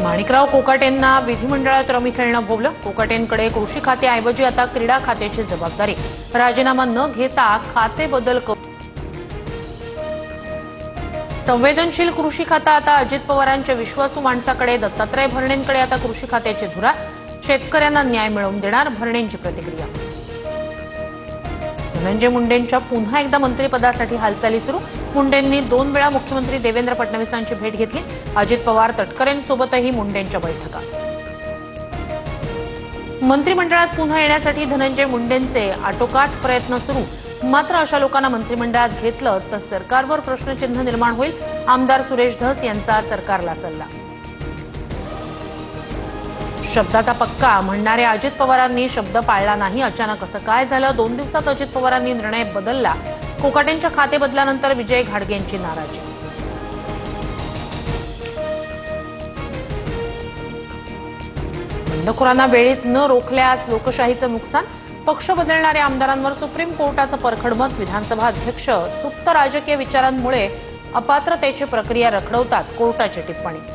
माणिकराव कोकाटेंना विधिमंडळात रमी खेळणं भोवलं। कोकाटेंकडे कृषी खात्याऐवजी आता क्रीडा खात्याची जबाबदारी। राजीनामा न घेता खाते बदल संवेदनशील कृषी खाता आता अजित पवारांच्या विश्वासू माणसाकडे। दत्तात्रय भरणेंकडे आता कृषी खात्याची धुरा। शेतकऱ्यांना न्याय मिळवून देणार, भरणेंची प्रतिक्रिया। धनंजय मुंडेंच्या पुन्हा एकदा मंत्रिपदासाठी हालचाली सुरू। मुंडेंनी 2 वेळा मुख्यमंत्री देवेंद्र फडणवीसांची भेट घेतली। अजित पवार तटकरेंसोबतही मुंडेंच्या बैठका। मंत्रिमंडळात पुन्हा येण्यासाठी धनंजय मुंडेंचे आटोकाट प्रयत्न सुरू। मात्र अशा लोकांना मंत्रिमंडळात घेतलं तर सरकारवर प्रश्नचिन्ह निर्माण होईल। आमदार सुरेश धस यांचा सरकारला सल्ला। शब्दाचा पक्का म्हणणाऱ्या अजित पवारांनी शब्द पाळला नाही। अचानक असं काय झालं? 2 दिवसात अजित पवारांनी निर्णय बदलला। कोकाटेंच्या खाते बदलानंतर विजय घाडगेंची नाराजी। बंडखोरांना वेळीच न रोखल्यास लोकशाहीचं नुकसान। पक्ष बदलणाऱ्या आमदारांवर सुप्रीम कोर्टाचं परखड मत। विधानसभा अध्यक्ष सुप्त राजकीय विचारांमुळे अपात्रतेची प्रक्रिया रखडवतात, कोर्टाची टिप्पणी।